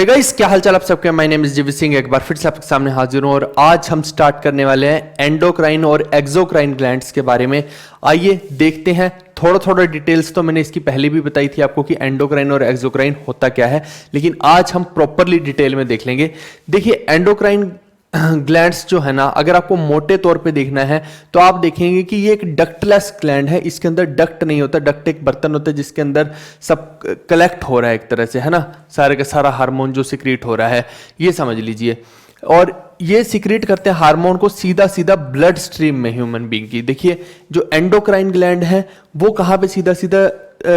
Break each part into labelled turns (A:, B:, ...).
A: Hey guys, क्या हाल चाल आप सबके। माय नेम इज जीवी सिंह, एक बार फिर से आपके सामने हाजिर हूं और आज हम स्टार्ट करने वाले हैं एंडोक्राइन और एक्सोक्राइन ग्लैंड्स के बारे में। आइए देखते हैं। थोड़ा थोड़ा डिटेल्स तो मैंने इसकी पहले भी बताई थी आपको कि एंडोक्राइन और एक्सोक्राइन होता क्या है, लेकिन आज हम प्रॉपरली डिटेल में देख लेंगे। देखिए, एंडोक्राइन ग्लैंड्स जो है ना, अगर आपको मोटे तौर पे देखना है तो आप देखेंगे कि ये एक डक्टलेस ग्लैंड है। इसके अंदर डक्ट नहीं होता। डक्ट एक बर्तन होता है जिसके अंदर सब कलेक्ट हो रहा है एक तरह से, है ना, सारे का सारा हार्मोन जो सिक्रीट हो रहा है, ये समझ लीजिए। और ये सिक्रीट करते हैं हार्मोन को सीधा सीधा ब्लड स्ट्रीम में ह्यूमन बीइंग की। देखिए, जो एंडोक्राइन ग्लैंड है वो कहाँ पे सीधा सीधा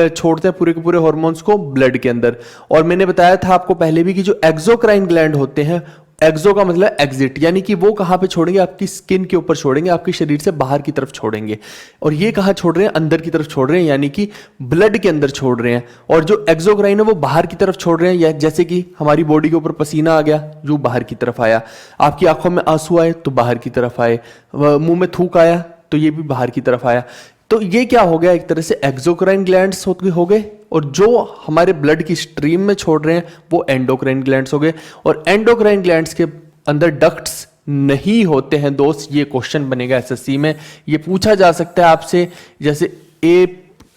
A: छोड़ते हैं पूरे के पूरे हार्मोन्स को ब्लड के अंदर। और मैंने बताया था आपको पहले भी कि जो एक्सोक्राइन ग्लैंड होते हैं, एक्सो का मतलब एग्जिट, यानी कि वो कहां पे छोड़ेंगे, आपकी स्किन के ऊपर छोड़ेंगे, आपके शरीर से बाहर की तरफ छोड़ेंगे। और ये कहां छोड़ रहे हैं, अंदर की तरफ छोड़ रहे हैं, यानी कि ब्लड के अंदर छोड़ रहे हैं। और जो एक्सोक्राइन है वो बाहर की तरफ छोड़ रहे हैं, या जैसे कि हमारी बॉडी के ऊपर पसीना आ गया जो बाहर की तरफ आया, आपकी आंखों में आंसू आए तो बाहर की तरफ आए, मुंह में थूक आया तो ये भी बाहर की तरफ आया। तो ये क्या हो गया, एक तरह से एक्सोक्राइन ग्लैंड्स हो गए। और जो हमारे ब्लड की स्ट्रीम में छोड़ रहे हैं वो एंडोक्राइन ग्लैंड्स हो गए। और एंडोक्राइन ग्लैंड्स के अंदर डक्ट्स नहीं होते हैं दोस्त। ये क्वेश्चन बनेगा एसएससी में, ये पूछा जा सकता है आपसे। जैसे ए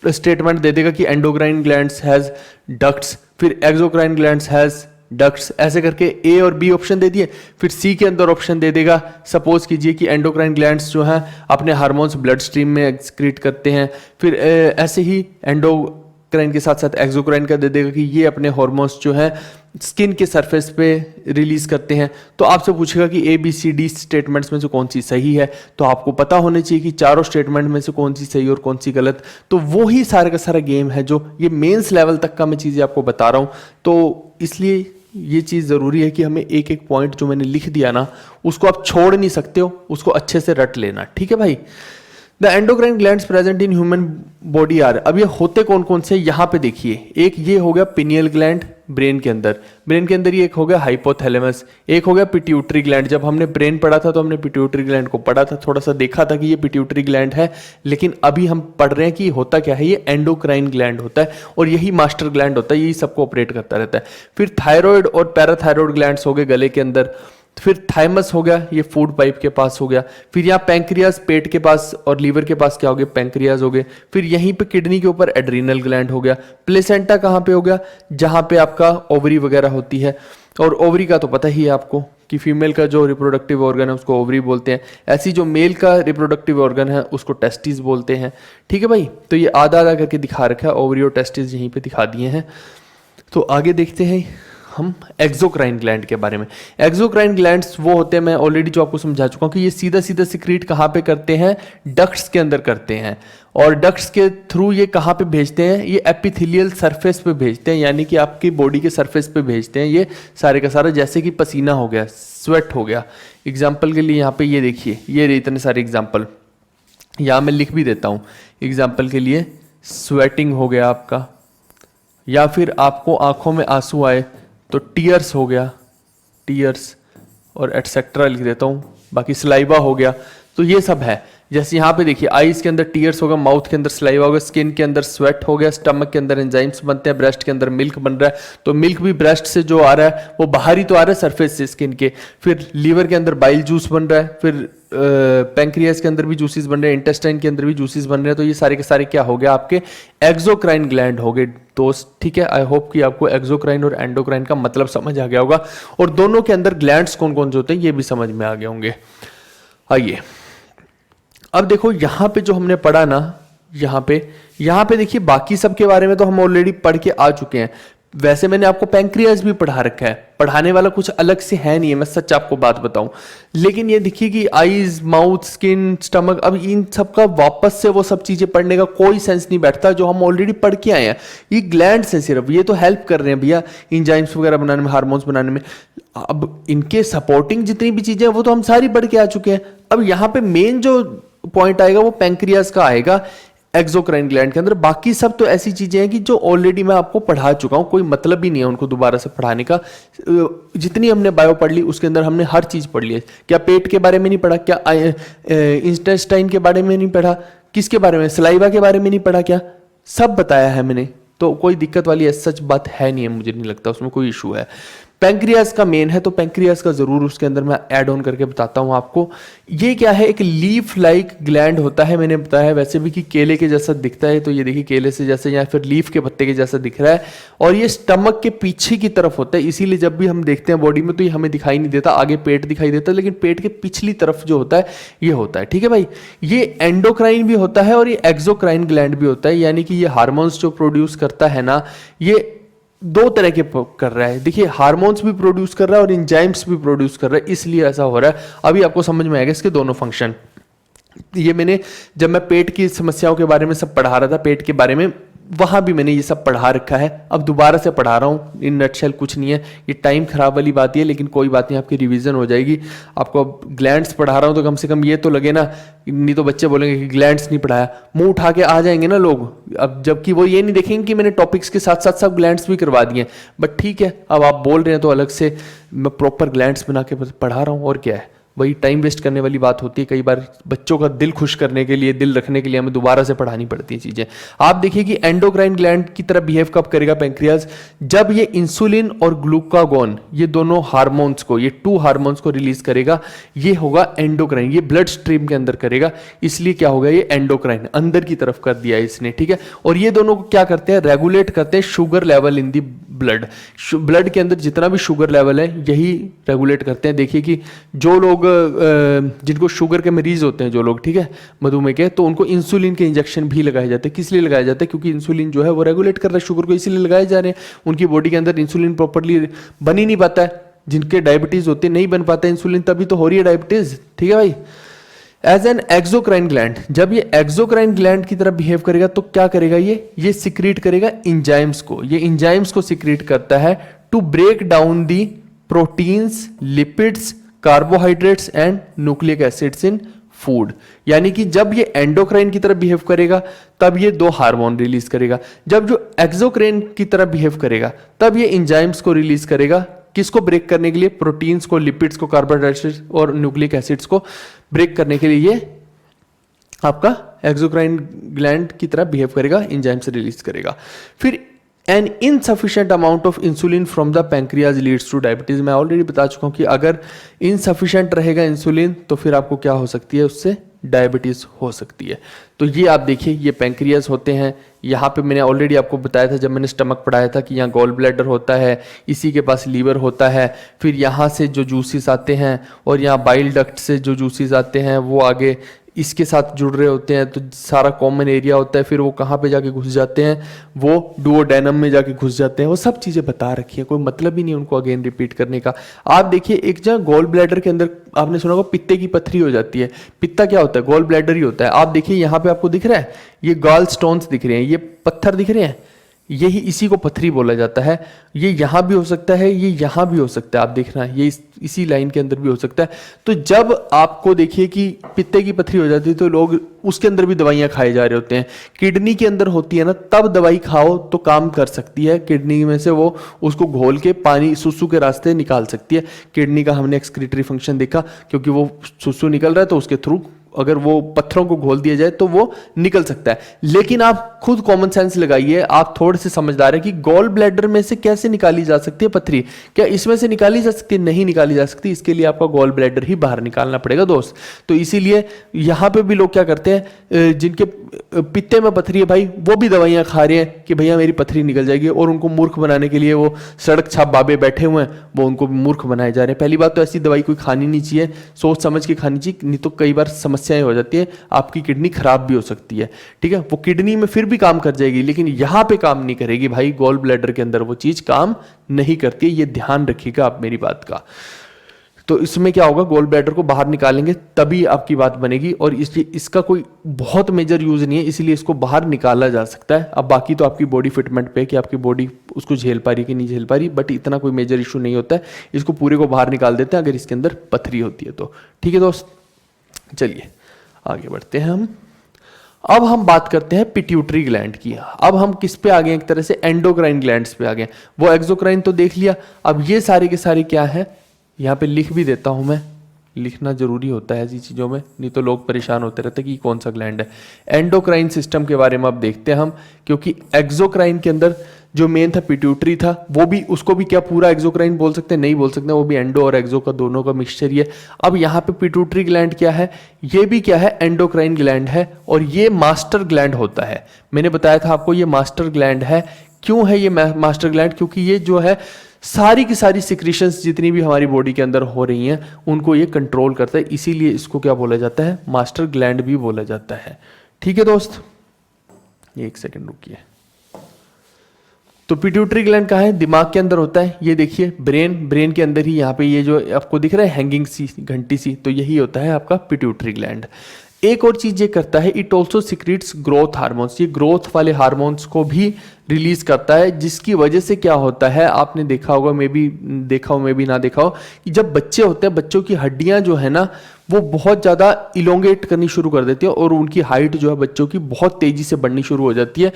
A: स्टेटमेंट दे देगा कि एंडोक्राइन ग्लैंड्स हैज डक्ट्स, फिर एक्सोक्राइन ग्लैंड्स हैज डक्ट्स, ऐसे करके ए और बी ऑप्शन दे दिए, फिर सी के अंदर ऑप्शन दे देगा। सपोज कीजिए कि एंडोक्राइन ग्लैंड्स जो हैं अपने हार्मोन्स ब्लड स्ट्रीम में एक्सक्रीट करते हैं, फिर ऐसे ही एंडोक्राइन के साथ साथ एक्सोक्राइन का दे देगा कि ये अपने हार्मोन्स जो हैं स्किन के सरफेस पे रिलीज करते हैं। तो आपसे पूछेगा कि A B C D statements में से कौन सी सही है, तो आपको पता होने चाहिए कि चारों स्टेटमेंट में से कौन सी सही और कौन सी गलत। तो वो ही सारा का सारा गेम है जो ये मेंस लेवल तक का मैं चीज़ें आपको बता रहा हूँ। तो इसलिए ये चीज़ ज़रूरी है कि हमें एक एक पॉइंट जो मैंने लिख दिया ना, उसको आप छोड़ नहीं सकते हो, उसको अच्छे से रट लेना, ठीक है भाई। The endocrine glands present in human body are, अब ये होते कौन कौन से, यहाँ पे देखिए। एक ये हो गया पिनियल ग्लैंड ब्रेन के अंदर, ब्रेन के अंदर ये एक हो गया हाइपोथैलेमस, एक हो गया पिट्यूटरी ग्लैंड। जब हमने ब्रेन पढ़ा था तो हमने पिट्यूटरी ग्लैंड को पढ़ा था, थोड़ा सा देखा था कि ये पिट्यूटरी ग्लैंड है, लेकिन अभी हम पढ़ रहे हैं कि होता क्या है, ये एंडोक्राइन ग्लैंड होता है और यही मास्टर ग्लैंड होता है, यही सबको ऑपरेट करता रहता है। फिर थायराइड और पैराथायराइड ग्लैंड्स हो गए गले के अंदर, फिर थाइमस हो गया, ये फूड पाइप के पास हो गया। फिर यहाँ पैंक्रियाज पेट के पास और लीवर के पास क्या हो गया, पैंक्रियाज हो गए। फिर यहीं पे किडनी के ऊपर एड्रीनल ग्लैंड हो गया। प्लेसेंटा कहाँ पे हो गया, जहाँ पे आपका ओवरी वगैरह होती है। और ओवरी का तो पता ही है आपको कि फीमेल का जो रिप्रोडक्टिव ऑर्गन है उसको ओवरी बोलते हैं, ऐसी जो मेल का रिप्रोडक्टिव ऑर्गन है उसको टेस्टिस बोलते हैं, ठीक है भाई। तो ये आधा आधा करके दिखा रखा है, ओवरी और टेस्टिस यहीं पे दिखा दिए हैं। तो आगे देखते हैं हम एक्सोक्राइन ग्लैंड के बारे में। एक्सोक्राइन ग्लैंड्स वो होते हैं, मैं ऑलरेडी जो आपको समझा चुका हूं कि ये सीधा सीधा सिक्रीट कहाँ पे करते हैं, डक्ट्स के अंदर करते हैं। और डक्ट्स के थ्रू ये कहाँ पे भेजते हैं, ये एपिथेलियल सरफेस पे भेजते हैं, यानी कि आपकी बॉडी के सरफेस पे भेजते हैं ये सारे का सारा। जैसे कि पसीना हो गया, स्वेट हो गया, एग्जाम्पल के लिए यहाँ पे ये देखिए, ये रहे इतने सारे एग्जाम्पल, यहाँ मैं लिख भी देता हूँ एग्जाम्पल के लिए। स्वेटिंग हो गया आपका, या फिर आपको आंखों में आंसू आए तो टीयर्स हो गया, टीयर्स, और एटसेट्रा लिख देता हूँ, बाकी सलाइवा हो गया। तो ये सब है। जैसे यहाँ पे देखिए, आईज के अंदर टीयर्स होगा, माउथ के अंदर सलाइवा होगा, स्किन के अंदर स्वेट हो गया, स्टमक के अंदर एंजाइम्स बनते हैं, ब्रेस्ट के अंदर मिल्क बन रहा है। तो मिल्क भी ब्रेस्ट से जो आ रहा है वो बाहर ही तो आ रहा है सरफेस से स्किन के। फिर लीवर के अंदर बाइल जूस बन रहा है, फिर पैंक्रियाज के अंदर भी जूसेस बन रहे हैं, इंटेस्टाइन के अंदर भी जूसेस बन रहे हैं। तो ये सारे के सारे क्या हो गया, आपके एक्सोक्राइन ग्लैंड हो गए दोस्त, ठीक है। आई होप कि आपको एक्सोक्राइन और एंडोक्राइन का मतलब समझ आ गया होगा, और दोनों के अंदर ग्लैंड्स कौन कौन से होते हैं ये भी समझ में आ गए होंगे। आइए अब देखो, यहां पे जो हमने पढ़ा ना, यहां पे देखिए, बाकी सब के बारे में तो हम ऑलरेडी पढ़ के आ चुके हैं। वैसे मैंने आपको पैंक्रियाज भी पढ़ा रखा है, पढ़ाने वाला कुछ अलग से है नहीं है, मैं सच आपको बात बताऊं। लेकिन ये देखिए कि आईज, माउथ, स्किन, स्टमक, अब इन सब का वापस से वो सब चीजें पढ़ने का कोई सेंस नहीं बैठता जो हम ऑलरेडी पढ़ के आए हैं। ये ग्लैंड्स हैं सिर्फ, ये तो हेल्प कर रहे हैं भैया एंजाइम्स वगैरह बनाने में, हार्मोन्स बनाने में। अब इनके सपोर्टिंग जितनी भी चीजें हैं वो तो हम सारी पढ़ के आ चुके हैं। अब यहाँ पे मेन जो पॉइंट आएगा वो पैंक्रियाज का आएगा एक्सोक्राइन ग्लैंड के अंदर। बाकी सब तो ऐसी चीजें हैं कि जो ऑलरेडी मैं आपको पढ़ा चुका हूं, कोई मतलब ही नहीं है उनको दोबारा से पढ़ाने का। जितनी हमने बायो पढ़ ली उसके अंदर हमने हर चीज पढ़ ली है। क्या पेट के बारे में नहीं पढ़ा, क्या इंटेस्टाइन के बारे में नहीं पढ़ा, किसके बारे में, सलाइवा के बारे में नहीं पढ़ा, क्या सब बताया है मैंने। तो कोई दिक्कत वाली सच बात है नहीं है, मुझे नहीं लगता उसमें कोई इशू है। पैंक्रियाज का मेन है, तो पैंक्रियाज का जरूर उसके अंदर मैं ऐड ऑन करके बताता हूं आपको। ये क्या है, एक लीफ लाइक ग्लैंड होता है, मैंने बताया वैसे भी कि केले के जैसा दिखता है, तो ये देखिए केले से जैसे या फिर लीफ के पत्ते के जैसा दिख रहा है, और ये स्टमक के पीछे की तरफ होता है, इसीलिए जब भी हम देखते हैं बॉडी में तो ये हमें दिखाई नहीं देता, आगे पेट दिखाई देता है, लेकिन पेट के पिछली तरफ जो होता है ये होता है। ठीक है भाई, ये एंडोक्राइन भी होता है और ये एक्सोक्राइन ग्लैंड भी होता है, यानी कि ये हार्मोन्स जो प्रोड्यूस करता है ना, ये दो तरह के कर रहा है। देखिए हार्मोन्स भी प्रोड्यूस कर रहा है और एंजाइम्स भी प्रोड्यूस कर रहा है, इसलिए ऐसा हो रहा है। अभी आपको समझ में आएगा इसके दोनों फंक्शन। ये मैंने जब मैं पेट की समस्याओं के बारे में सब पढ़ा रहा था, पेट के बारे में, वहां भी मैंने ये सब पढ़ा रखा है, अब दोबारा से पढ़ा रहा हूँ। इन नटशेल कुछ नहीं है, ये टाइम खराब वाली बात है, लेकिन कोई बात नहीं, आपकी रिवीजन हो जाएगी। आपको अब ग्लैंड्स पढ़ा रहा हूँ तो कम से कम ये तो लगे ना, नहीं तो बच्चे बोलेंगे कि ग्लैंड्स नहीं पढ़ाया, मुंह उठा के आ जाएंगे ना लोग। अब जबकि वो ये नहीं देखेंगे कि मैंने टॉपिक्स के साथ साथ सब ग्लैंड्स भी करवा दिए, बट ठीक है, अब आप बोल रहे हैं तो अलग से मैं प्रॉपर ग्लैंड्स बना के पढ़ा रहा हूँ, और क्या है, वही टाइम वेस्ट करने वाली बात होती है। कई बार बच्चों का दिल खुश करने के लिए, दिल रखने के लिए हमें दोबारा से पढ़ानी पड़ती है चीजें। आप देखिए कि एंडोक्राइन ग्लैंड की तरह बिहेव कब करेगा पैंक्रियाज, जब ये इंसुलिन और ग्लूकागोन, ये दोनों हार्मोन्स को, ये 2 हार्मोन्स को रिलीज करेगा। ये होगा एंडोक्राइन, ये ब्लड स्ट्रीम के अंदर करेगा, इसलिए क्या होगा, ये एंडोक्राइन अंदर की तरफ कर दिया है इसने। ठीक है, और ये दोनों को क्या करते हैं, रेगुलेट करते हैं sugar level in the blood. Blood के अंदर जितना भी शुगर लेवल है यही रेगुलेट करते हैं। देखिए कि जो लोग जिनको शुगर के मरीज होते हैं, जो लोग, ठीक है, मधुमेह के, तो उनको इंसुलिन के इंजेक्शन भी लगाए जाते हैं। किस लिए लगाए जाते हैं, क्योंकि इंसुलिन जो है वो रेगुलेट कर रहा है शुगर को, इसीलिए लगाए जा रहे हैं। उनकी बॉडी के अंदर इंसुलिन प्रॉपरली बन ही नहीं पाता है, जिनके डायबिटीज होते नहीं बन पाता इंसुलिन, तभी तो हो रही है डायबिटीज। ठीक है भाई, एज एन एक्सोक्राइन ग्लैंड, जब ये एक्सोक्राइन ग्लैंड की तरह बिहेव करेगा तो क्या करेगा, ये सिक्रीट करेगा इंजाइम्स को। ये इंजाइम्स को सिक्रीट करता है to break down the proteins, lipids, carbohydrates and nucleic acids in food. यानी कि जब ये एंडोक्राइन की तरह बिहेव करेगा तब ये 2 हार्मोन रिलीज करेगा, जब जो एक्सोक्राइन की तरह बिहेव करेगा तब ये इंजाइम्स को रिलीज करेगा। किसको ब्रेक करने के लिए, प्रोटीन्स को, लिपिड्स को, कार्बोहाइड्रेट्स और न्यूक्लिक एसिड्स को ब्रेक करने के लिए ये आपका एक्सोक्राइन ग्लैंड की तरह बिहेव करेगा, इंजाइम्स रिलीज करेगा। फिर an insufficient amount of insulin from the pancreas leads to diabetes. मैं ऑलरेडी बता चुका हूं कि अगर इनसफिशिएंट रहेगा इंसुलिन तो फिर आपको क्या हो सकती है, उससे डायबिटीज हो सकती है। तो ये आप देखिए, ये पैंक्रियाज होते हैं। यहाँ पे मैंने ऑलरेडी आपको बताया था जब मैंने स्टमक पढ़ाया था कि यहाँ गॉल ब्लैडर होता है, इसी के पास लीवर होता है, फिर यहाँ से जो जूसेस आते हैं और यहाँ बाइल डक्ट से जो जूसेस आते हैं वो आगे इसके साथ जुड़ रहे होते हैं, तो सारा कॉमन एरिया होता है। फिर वो कहाँ पे जाके घुस जाते हैं, वो डुओडेनम में जाके घुस जाते हैं। वो सब चीज़ें बता रखी है, कोई मतलब ही नहीं उनको अगेन रिपीट करने का। आप देखिए, एक जगह गॉल ब्लैडर के अंदर आपने सुना होगा पित्ते की पथरी हो जाती है। पित्ता क्या होता है, गॉल ब्लैडर ही होता है। आप देखिए यहाँ पे आपको दिख रहा है, ये गॉल स्टोन्स दिख रहे हैं, ये पत्थर दिख रहे हैं, यही इसी को पथरी बोला जाता है। ये यहाँ भी हो सकता है, ये यहाँ भी हो सकता है, आप देख रहे हैं, ये इसी लाइन के अंदर भी हो सकता है। तो जब आपको देखिए कि पित्ते की पथरी हो जाती है तो लोग उसके अंदर भी दवाइयाँ खाए जा रहे होते हैं। किडनी के अंदर होती है ना, तब दवाई खाओ तो काम कर सकती है। किडनी में से वो उसको घोल के पानी सुसु के रास्ते निकाल सकती है। किडनी का हमने एक्सक्रीटरी फंक्शन देखा, क्योंकि वो सुसु निकल रहा है तो उसके थ्रू अगर वो पत्थरों को घोल दिया जाए तो वो निकल सकता है। लेकिन आप खुद कॉमन सेंस लगाइए, आप थोड़े से समझदार हैं कि गॉल ब्लैडर में से कैसे निकाली जा सकती है पथरी। क्या इसमें से निकाली जा सकती है? नहीं निकाली जा सकती। इसके लिए आपका गॉल ब्लैडर ही बाहर निकालना पड़ेगा दोस्त। तो इसीलिए यहाँ पे भी लोग क्या करते हैं, जिनके पित्ते में पथरी है भाई, वो भी दवाइयाँ खा रहे हैं कि भैया मेरी पथरी निकल जाएगी, और उनको मूर्ख बनाने के लिए वो सड़क छाप बाबे बैठे हुए हैं, वो उनको मूर्ख बनाए जा रहे हैं। पहली बात तो ऐसी दवाई कोई खानी नहीं चाहिए, सोच समझ के खानी चाहिए, नहीं तो कई बार समस्याएं हो जाती है, आपकी किडनी खराब भी हो सकती है। ठीक है, वो किडनी में फिर भी काम कर जाएगी, लेकिन यहाँ पे काम नहीं करेगी भाई। गॉल ब्लैडर के अंदर वो चीज काम नहीं करती है, ये ध्यान रखिएगा आप मेरी बात का। तो इसमें क्या होगा, गॉल ब्लैडर को बाहर निकालेंगे तभी आपकी बात बनेगी, और इसलिए इसका कोई बहुत मेजर यूज नहीं है, इसलिए इसको बाहर निकाला जा सकता है। अब बाकी तो आपकी बॉडी फिटमेंट पे कि आपकी बॉडी उसको झेल पा रही है कि नहीं झेल पा रही, बट इतना कोई मेजर इशू नहीं होता है। इसको पूरे को बाहर निकाल देते हैं अगर इसके अंदर पथरी होती है तो। ठीक है दोस्त, चलिए आगे बढ़ते हैं हम। अब हम बात करते हैं पिट्यूटरी ग्लैंड की। अब हम किस पे आ गए, एक तरह से एंडोक्राइन ग्लैंड्स पे आ गए। वो एक्सोक्राइन तो देख लिया, अब ये सारे के सारे क्या है, यहाँ पे लिख भी देता हूं मैं, लिखना जरूरी होता है ऐसी चीज़ों में, नहीं तो लोग परेशान होते रहते कि कौन सा ग्लैंड है। एंडोक्राइन सिस्टम के बारे में अब देखते हैं हम, क्योंकि एक्सोक्राइन के अंदर जो मेन था पिट्यूटरी था, वो भी, उसको भी क्या पूरा एक्सोक्राइन बोल सकते हैं? नहीं बोल सकते, वो भी एंडो और एक्सो का दोनों का मिक्सचर ही है। अब यहाँ पे पिट्यूटरी ग्लैंड क्या है? ये भी क्या है? एंडोक्राइन ग्लैंड है, और ये मास्टर ग्लैंड होता है। मैंने बताया था आपको ये मास्टर ग्लैंड है। क्यों है ये मास्टर ग्लैंड? क्योंकि ये जो है सारी की सारी सिक्रीशंस जितनी भी हमारी बॉडी के अंदर हो रही हैं उनको ये कंट्रोल करता है, इसीलिए इसको क्या बोला जाता है? मास्टर ग्लैंड भी बोला जाता है। ठीक है दोस्त, एक सेकंड रुकिए। तो पिट्यूटरी ग्लैंड कहाँ है? दिमाग के अंदर होता है। ये देखिए ब्रेन के अंदर ही, यहाँ पे ये जो आपको दिख रहा है हैंगिंग सी घंटी सी, तो यही होता है आपका पिट्यूटरी ग्लैंड। एक और चीज ये करता है, it also secretes growth hormones. ये ग्रोथ वाले हार्मोन्स को भी रिलीज करता है, जिसकी वजह से क्या होता है, आपने देखा होगा, मे भी देखा हो मे भी ना देखा हो, कि जब बच्चे होते हैं बच्चों की हड्डियां जो है ना वो बहुत ज़्यादा इलोंगेट करनी शुरू कर देती है, और उनकी हाइट जो है बच्चों की बहुत तेजी से बढ़नी शुरू हो जाती है।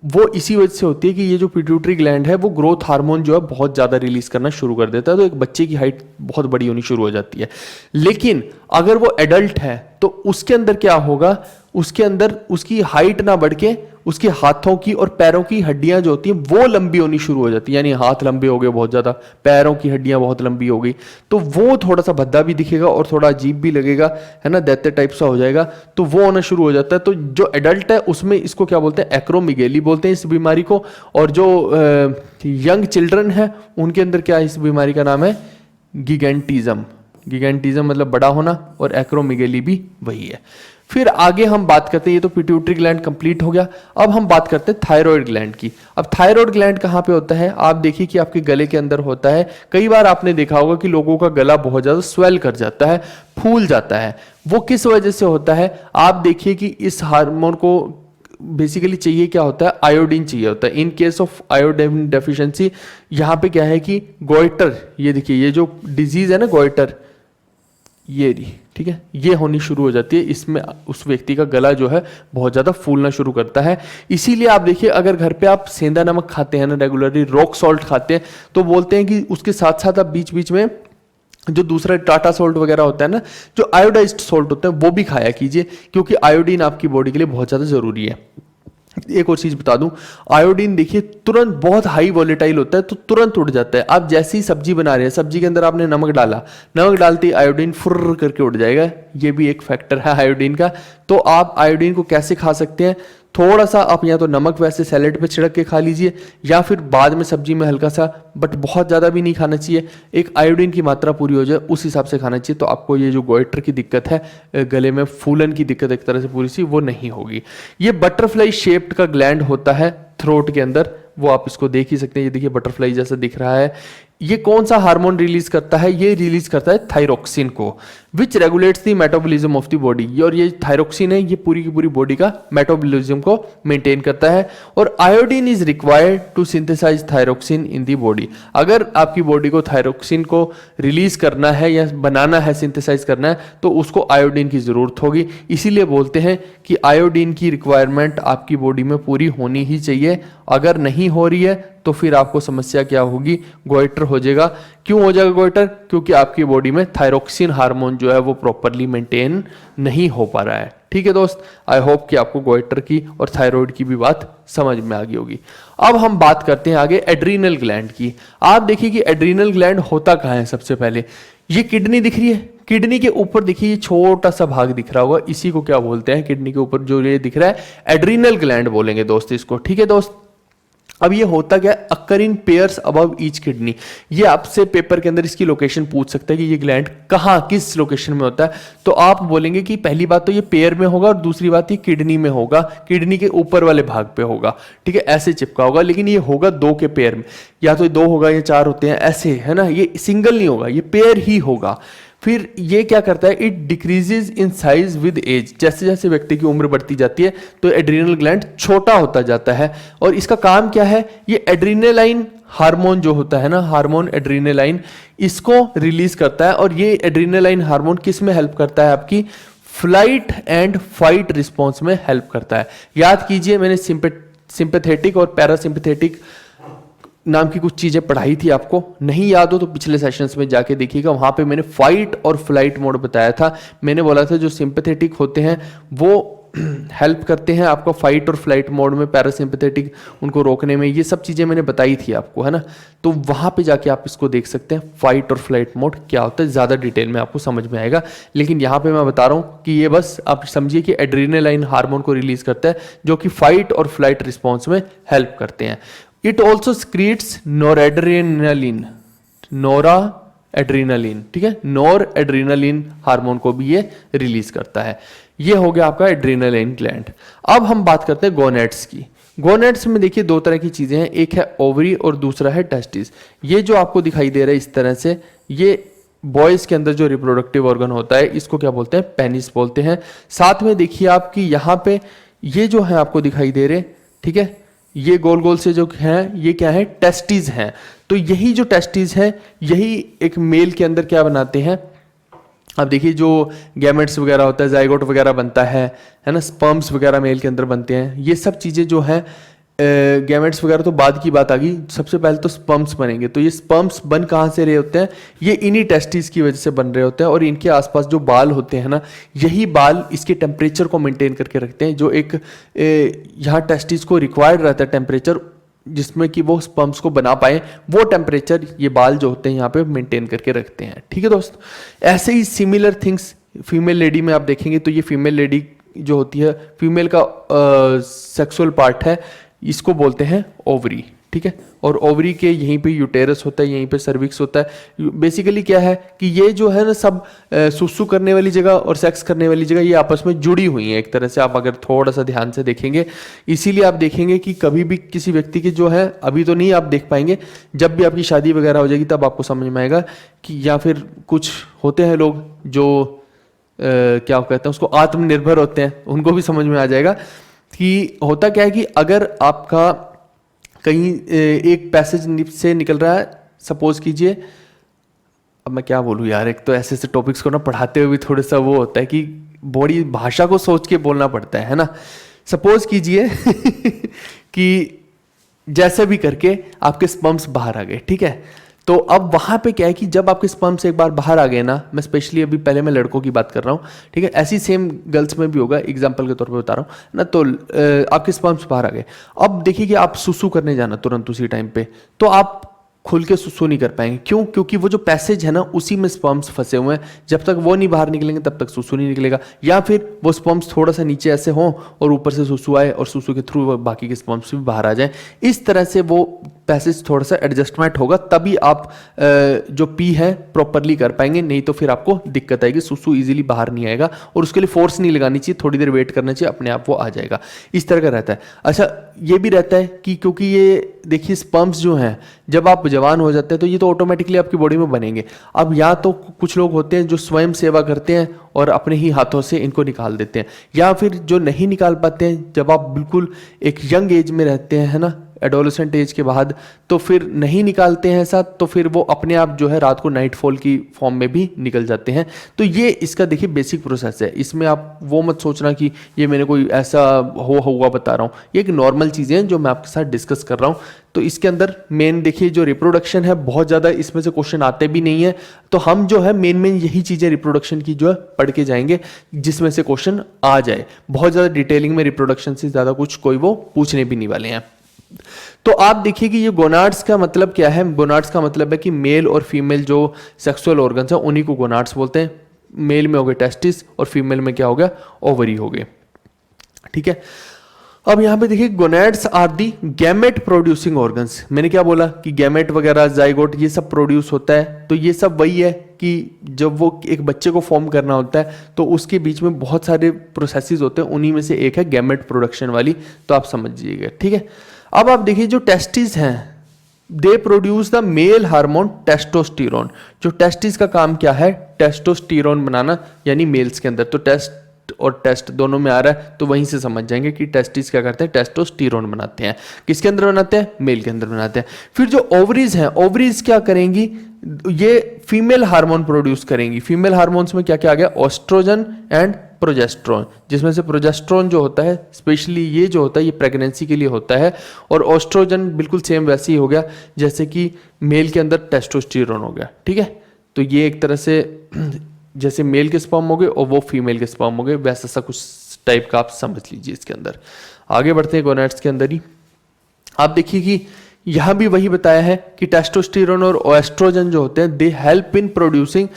A: वो इसी वजह से होती है कि ये जो पिट्यूटरी ग्लैंड है वो ग्रोथ हार्मोन जो है बहुत ज़्यादा रिलीज करना शुरू कर देता है, तो एक बच्चे की हाइट बहुत बड़ी होनी शुरू हो जाती है। लेकिन अगर वो एडल्ट है तो उसके अंदर क्या होगा? उसके अंदर उसकी हाइट ना बढ़ के उसके हाथों की और पैरों की हड्डियां जो होती हैं वो लंबी होनी शुरू हो जाती है। यानी हाथ लंबे हो गए बहुत ज़्यादा, पैरों की हड्डियां बहुत लंबी हो गई, तो वो थोड़ा सा भद्दा भी दिखेगा और थोड़ा अजीब भी लगेगा, है ना, दैत्य टाइप सा हो जाएगा, तो वो होना शुरू हो जाता है। तो जो एडल्ट है उसमें इसको क्या बोलते हैं? एक्रोमिगेली बोलते हैं इस बीमारी को। और जो यंग चिल्ड्रन है उनके अंदर क्या है? इस बीमारी का नाम है गिगेंटिज्म। गिगेंटिज्म मतलब बड़ा होना, और एक्रोमिगेली भी वही है। फिर आगे हम बात करते हैं, ये तो पिट्यूटरी ग्लैंड कंप्लीट हो गया। अब हम बात करते हैं थायराइड ग्लैंड की। अब थायराइड ग्लैंड कहाँ पे होता है? आप देखिए कि आपके गले के अंदर होता है। कई बार आपने देखा होगा कि लोगों का गला बहुत ज्यादा स्वेल कर जाता है, फूल जाता है। वो किस वजह से होता है? आप देखिए कि इस हार्मोन को बेसिकली चाहिए क्या होता है? आयोडीन चाहिए होता है। In case of iodine deficiency यहाँ पे क्या है कि गोइटर, ये देखिए ये जो डिजीज है ना गोइटर, ये ठीक है, ये होनी शुरू हो जाती है। इसमें उस व्यक्ति का गला जो है बहुत ज़्यादा फूलना शुरू करता है। इसीलिए आप देखिए अगर घर पे आप सेंधा नमक खाते हैं ना, रेगुलरली रॉक सॉल्ट खाते हैं, तो बोलते हैं कि उसके साथ साथ आप बीच बीच में जो दूसरा टाटा सॉल्ट वगैरह होता है ना, जो आयोडाइज्ड सॉल्ट होता है, वो भी खाया कीजिए, क्योंकि आयोडीन आपकी बॉडी के लिए बहुत ज़्यादा ज़रूरी है। एक और चीज बता दूं, आयोडीन देखिए तुरंत बहुत हाई वोलेटाइल होता है, तो तुरंत उड़ जाता है। आप जैसी सब्जी बना रहे हैं, सब्जी के अंदर आपने नमक डाला, नमक डालते ही आयोडीन फुर्र करके उड़ जाएगा। ये भी एक फैक्टर है आयोडीन का। तो आप आयोडीन को कैसे खा सकते हैं? थोड़ा सा आप या तो नमक वैसे सैलेड पे छिड़क के खा लीजिए, या फिर बाद में सब्जी में हल्का सा, बट बहुत ज़्यादा भी नहीं खाना चाहिए। एक आयोडीन की मात्रा पूरी हो जाए उस हिसाब से खाना चाहिए, तो आपको ये जो गोइटर की दिक्कत है, गले में फूलन की दिक्कत एक तरह से पूरी सी, वो नहीं होगी। ये बटरफ्लाई शेप्ड का ग्लैंड होता है थ्रोट के अंदर, वो आप इसको देख ही सकते हैं। ये देखिए बटरफ्लाई जैसा दिख रहा है। ये कौन सा हार्मोन रिलीज करता है? ये रिलीज करता है थायरोक्सिन को, which regulates the metabolism of the body. और ये थायरोक्सिन है, ये पूरी की पूरी बॉडी का मेटाबॉलिज्म को मेंटेन करता है। और iodine is required to synthesize thyroxine in the body. अगर आपकी बॉडी को थायरोक्सिन को रिलीज करना है या बनाना है, सिंथेसाइज करना है, तो उसको आयोडीन की जरूरत होगी। इसीलिए बोलते हैं कि आयोडीन की रिक्वायरमेंट आपकी बॉडी में पूरी होनी ही चाहिए। अगर नहीं हो रही है तो फिर आपको समस्या क्या होगी? गोइटर हो जाएगा। क्यों हो जाएगा गोइटर? क्योंकि आपकी बॉडी में थायरोक्सिन हार्मोन जो है वो प्रॉपरली मेंटेन नहीं हो पा रहा है। ठीक है दोस्त, आई होप कि आपको गोइटर की और थायराइड की भी बात समझ में आ गई होगी। अब हम बात करते हैं आगे एड्रीनल ग्लैंड की। आप देखिए कि एड्रीनल ग्लैंड होता कहाँ है? सबसे पहले ये किडनी दिख रही है, किडनी के ऊपर देखिए ये छोटा सा भाग दिख रहा होगा, इसी को क्या बोलते हैं? किडनी के ऊपर जो ये दिख रहा है एड्रीनल ग्लैंड बोलेंगे दोस्त इसको। ठीक है दोस्त, अब ये होता क्या है? Occur in pairs above each kidney. ये आपसे पेपर के अंदर इसकी लोकेशन पूछ सकता है कि ये ग्लैंड कहाँ, किस लोकेशन में होता है, तो आप बोलेंगे कि पहली बात तो ये पेयर में होगा, और दूसरी बात ये किडनी में होगा, किडनी के ऊपर वाले भाग पे होगा। ठीक है, ऐसे चिपका होगा, लेकिन ये होगा दो के पेयर में, या तो 2 होगा या 4 होते हैं ऐसे, है ना, ये सिंगल नहीं होगा, ये पेयर ही होगा। फिर ये क्या करता है? It decreases in size with age. जैसे जैसे व्यक्ति की उम्र बढ़ती जाती है तो एड्रीनल ग्लैंड छोटा होता जाता है। और इसका काम क्या है? ये एड्रीनलाइन हार्मोन जो होता है ना, हार्मोन एड्रीनलाइन, इसको रिलीज करता है। और ये एड्रीनलाइन हार्मोन किस में हेल्प करता है? आपकी फ्लाइट एंड फाइट रिस्पॉन्स में हेल्प करता है। याद कीजिए, मैंने सिंपैथेटिक और पैरासिम्पैथेटिक नाम की कुछ चीजें पढ़ाई थी, आपको नहीं याद हो तो पिछले सेशंस में जाके देखिएगा, वहां पे मैंने फाइट और फ्लाइट मोड बताया था। मैंने बोला था जो सिंपैथेटिक होते हैं वो हेल्प करते हैं आपको फाइट और फ्लाइट मोड में, पैरासिम्पैथेटिक उनको रोकने में। ये सब चीज़ें मैंने बताई थी आपको, है ना। तो वहाँ पे जाके आप इसको देख सकते हैं फाइट और फ्लाइट मोड क्या होता है, ज़्यादा डिटेल में आपको समझ में आएगा। लेकिन यहाँ पे मैं बता रहा हूँ कि ये बस आप समझिए कि एड्रेनालाइन हार्मोन को रिलीज करता है जो कि फाइट और फ्लाइट रिस्पॉन्स में हेल्प करते हैं। It also secretes noradrenaline, noradrenaline, ठीक है, नॉर एड्रीनलिन हार्मोन को भी ये रिलीज करता है। ये हो गया आपका एड्रीनलिन ग्लैंड। अब हम बात करते हैं गोनेड्स की। गोनेड्स में देखिए दो तरह की चीजें हैं, एक है ओवरी और दूसरा है टेस्टिस। ये जो आपको दिखाई दे रहा है इस तरह से, ये बॉयज के अंदर जो रिप्रोडक्टिव ऑर्गन होता है इसको क्या बोलते हैं, पेनिस बोलते हैं। साथ में देखिए आपकी यहाँ पे ये जो है आपको दिखाई दे रहे, ठीक है, ये गोल गोल से जो हैं ये क्या है, टेस्टिस हैं। तो यही जो टेस्टिस हैं यही एक मेल के अंदर क्या बनाते हैं, अब देखिए जो गैमेट्स वगैरह होता है, जाइगोट वगैरह बनता है ना, स्पर्म्स वगैरह मेल के अंदर बनते हैं। ये सब चीज़ें जो हैं गैमेट्स वगैरह तो बाद की बात आ गई, सबसे पहले तो स्पर्म्स बनेंगे। तो ये स्पर्म्स बन कहाँ से रहे होते हैं, ये इन्हीं टेस्टिस की वजह से बन रहे होते हैं। और इनके आसपास जो बाल होते हैं ना, यही बाल इसके टेम्परेचर को मेंटेन करके रखते हैं, जो एक यहाँ टेस्टिस को रिक्वायर्ड रहता है टेम्परेचर, जिसमें कि वो स्पर्म्स को बना पाए, वो टेम्परेचर ये बाल जो होते हैं यहाँ पे मेंटेन करके रखते हैं। ठीक है दोस्त, ऐसे ही सिमिलर थिंग्स फीमेल लेडी में आप देखेंगे तो ये फीमेल लेडी जो होती है, फीमेल का सेक्सुअल पार्ट है, इसको बोलते हैं ओवरी। ठीक है, और ओवरी के यहीं पे यूटेरस होता है, यहीं पे सर्विक्स होता है। बेसिकली क्या है कि ये जो है ना सब सुसु करने वाली जगह और सेक्स करने वाली जगह ये आपस में जुड़ी हुई हैं एक तरह से, आप अगर थोड़ा सा ध्यान से देखेंगे। इसीलिए आप देखेंगे कि कभी भी किसी व्यक्ति के जो है, अभी तो नहीं आप देख पाएंगे, जब भी आपकी शादी वगैरह हो जाएगी तब आपको समझ में आएगा कि, या फिर कुछ होते हैं लोग जो क्या कहते हैं उसको, आत्मनिर्भर होते हैं, उनको भी समझ में आ जाएगा कि होता क्या है कि अगर आपका कहीं एक पैसेज से निकल रहा है, सपोज कीजिए, अब मैं क्या बोलूँ यार, एक तो ऐसे ऐसे टॉपिक्स को ना पढ़ाते हुए भी थोड़ा सा वो होता है कि बड़ी भाषा को सोच के बोलना पड़ता है ना। सपोज कीजिए कि जैसे भी करके आपके स्पर्म्स बाहर आ गए, ठीक है, तो अब वहां पे क्या है कि जब आपके स्पर्म्स एक बार बाहर आ गए ना, मैं स्पेशली अभी पहले मैं लड़कों की बात कर रहा हूँ, ठीक है, ऐसी सेम गर्ल्स में भी होगा, एग्जांपल के तौर पे बता रहा हूँ ना। तो आपके स्पर्म्स बाहर आ गए, अब देखिए कि आप सुसु करने जाना तुरंत उसी टाइम पे, तो आप खुल के सुसु नहीं कर पाएंगे। क्यों? क्योंकि वो जो पैसेज है ना उसी में स्पर्म्स फंसे हुए हैं, जब तक वो नहीं बाहर निकलेंगे तब तक सुसु नहीं निकलेगा। या फिर वो स्पर्म्स थोड़ा सा नीचे ऐसे हों और ऊपर से सुसु आए और सुसु के थ्रू बाकी के स्पर्म्स भी बाहर आ जाएं, इस तरह से वो पैसेज थोड़ा सा एडजस्टमेंट होगा, तभी आप जो पी है प्रॉपरली कर पाएंगे, नहीं तो फिर आपको दिक्कत आएगी, सुसु इजीली बाहर नहीं आएगा। और उसके लिए फोर्स नहीं लगानी चाहिए, थोड़ी देर वेट करना चाहिए, अपने आप वो आ जाएगा। इस तरह का रहता है। अच्छा, ये भी रहता है कि क्योंकि ये देखिए स्पर्म्स जो हैं जब आप जवान हो जाते हैं तो ये तो ऑटोमेटिकली आपकी बॉडी में बनेंगे। अब या तो कुछ लोग होते हैं जो स्वयं सेवा करते हैं और अपने ही हाथों से इनको निकाल देते हैं, या फिर जो नहीं निकाल पाते हैं, जब आप बिल्कुल एक यंग एज में रहते हैं, है ना, एडोलेसेंट एज के बाद, तो फिर नहीं निकालते हैं ऐसा, तो फिर वो अपने आप जो है रात को नाइटफॉल की फॉर्म में भी निकल जाते हैं। तो ये इसका देखिए बेसिक प्रोसेस है, इसमें आप वो मत सोचना कि ये मैंने कोई ऐसा हुआ बता रहा हूँ, ये एक नॉर्मल चीज़ें हैं जो मैं आपके साथ डिस्कस कर रहा हूँ। तो इसके अंदर मेन देखिए जो रिप्रोडक्शन है, बहुत ज़्यादा इसमें से क्वेश्चन आते भी नहीं है, तो हम जो है मेन यही चीज़ें रिप्रोडक्शन की जो है पढ़ के जाएंगे जिसमें से क्वेश्चन आ जाए। बहुत ज़्यादा डिटेलिंग में रिप्रोडक्शन से ज़्यादा कुछ कोई वो पूछने भी नहीं वाले हैं। तो आप देखिए कि ये गोनाड्स का मतलब क्या है। गोनाड्स का मतलब है कि मेल और फीमेल जो सेक्सुअल ऑर्गन्स हैं उन्हीं को गोनाड्स बोलते हैं। मेल में हो गए टेस्टिस और फीमेल में क्या हो गया, ओवरी हो गए। ठीक है, अब यहां पे देखिए gonads are the gamete producing organs. मैंने क्या बोला कि गैमेट वगैरह, जाइगोट, ये सब प्रोड्यूस होता है। तो ये सब वही है कि जब वो एक बच्चे को फॉर्म करना होता है तो उसके बीच में बहुत सारे प्रोसेसेस होते हैं, उन्हीं में से एक है गैमेट प्रोडक्शन वाली, तो आप समझिएगा। ठीक है, अब आप देखिए जो टेस्टिस हैं, they produce the male hormone testosterone. जो टेस्टिस का काम क्या है, टेस्टोस्टेरोन बनाना, यानी मेल्स के अंदर। तो टेस्ट और टेस्ट दोनों में आ रहा है, तो वहीं से समझ जाएंगे कि टेस्टिस क्या करते हैं, टेस्टोस्टेरोन बनाते हैं। किसके अंदर बनाते हैं, मेल के अंदर बनाते हैं। फिर जो ओवरीज हैं, ओवरीज क्या करेंगी, ये फीमेल हार्मोन प्रोड्यूस करेंगी। फीमेल हार्मोन्स में क्या क्या आ गया, ऑस्ट्रोजन एंड प्रोजेस्ट्रॉन, जिसमें से प्रोजेस्ट्रॉन जो होता है, स्पेशली ये जो होता है, ये प्रेगनेंसी के लिए होता है। और ऑस्ट्रोजन बिल्कुल सेम वैसे ही हो गया जैसे कि मेल के अंदर टेस्टोस्टेरोन हो गया। ठीक है, तो ये एक तरह से जैसे मेल के स्पर्म हो गए और वो फीमेल के स्पर्म हो गए, वैसा सा कुछ टाइप का आप समझ लीजिए इसके अंदर। आगे बढ़ते हैं गोनाड्स के अंदर ही। आप देखिए कि यहां भी वही बताया है कि टेस्टोस्टेरोन और एस्ट्रोजन जो होते हैं they help in producing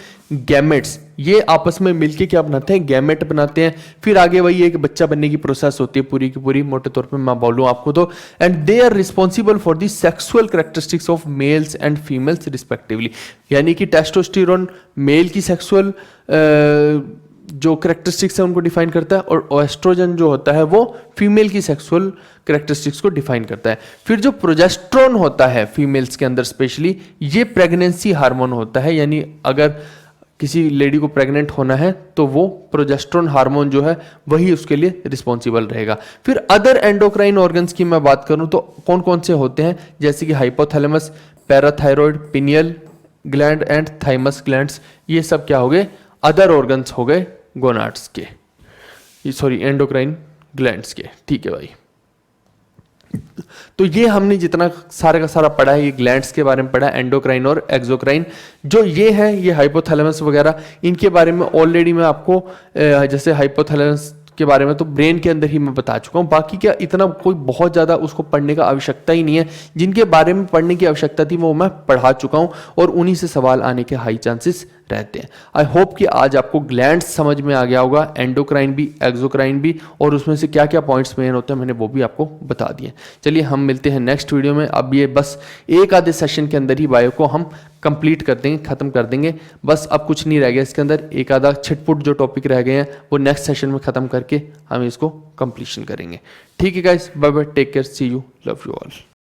A: gametes. ये आपस में मिलके क्या बनाते हैं, गैमेट बनाते हैं। फिर आगे वही एक बच्चा बनने की प्रोसेस होती है पूरी की पूरी, मोटे तौर पे मैं बोलूं आपको तो। And they are responsible for the sexual characteristics of males and females respectively. यानी कि टेस्टोस्टेरोन मेल की सेक्सुअल जो करेक्टरिस्टिक्स है उनको डिफाइन करता है, और एस्ट्रोजन जो होता है वो फीमेल की सेक्सुअल करेक्टरिस्टिक्स को डिफाइन करता है। फिर जो प्रोजेस्ट्रॉन होता है फीमेल्स के अंदर स्पेशली, ये प्रेगनेंसी हार्मोन होता है। यानी अगर किसी लेडी को प्रेग्नेंट होना है तो वो प्रोजेस्ट्रॉन हार्मोन जो है वही उसके लिए रिस्पॉन्सिबल रहेगा। फिर अदर एंडोक्राइन ऑर्गन्स की मैं बात करूं तो कौन कौन से होते हैं, जैसे कि hypothalamus, parathyroid, pineal gland and thymus glands. ये सब क्या हो गए, अदर ऑर्गन्स हो गए गोनाड्स के, सॉरी एंडोक्राइन ग्लैंड्स के। ठीक है भाई, तो ये हमने जितना सारा का सारा पढ़ा है ये ग्लैंड्स के बारे में पढ़ा, एंडोक्राइन और एक्सोक्राइन। जो ये है ये हाइपोथैलेमस वगैरह, इनके बारे में ऑलरेडी मैं आपको जैसे हाइपोथैलेमस के बारे में तो ब्रेन के अंदर ही मैं बता चुका हूँ। बाकी क्या इतना कोई बहुत ज़्यादा उसको पढ़ने का आवश्यकता ही नहीं है। जिनके बारे में पढ़ने की आवश्यकता थी वो मैं पढ़ा चुका हूँ, और उन्हीं से सवाल आने के हाई चांसेस रहते हैं। आई होप कि आज आपको ग्लैंड्स समझ में आ गया होगा, एंडोक्राइन भी एक्सोक्राइन भी, और उसमें से क्या क्या पॉइंट्स मेन होते हैं मैंने वो भी आपको बता दिए। चलिए हम मिलते हैं नेक्स्ट वीडियो में। अब ये बस एक आधे सेशन के अंदर ही बायो को हम कंप्लीट कर देंगे, खत्म कर देंगे। बस अब कुछ नहीं रह गया इसके अंदर, एक आधा छिटपुट जो टॉपिक रह गए हैं वो नेक्स्ट सेशन में खत्म करके हम इसको कंप्लीशन करेंगे। ठीक है guys, bye bye, take care, see you, love you all.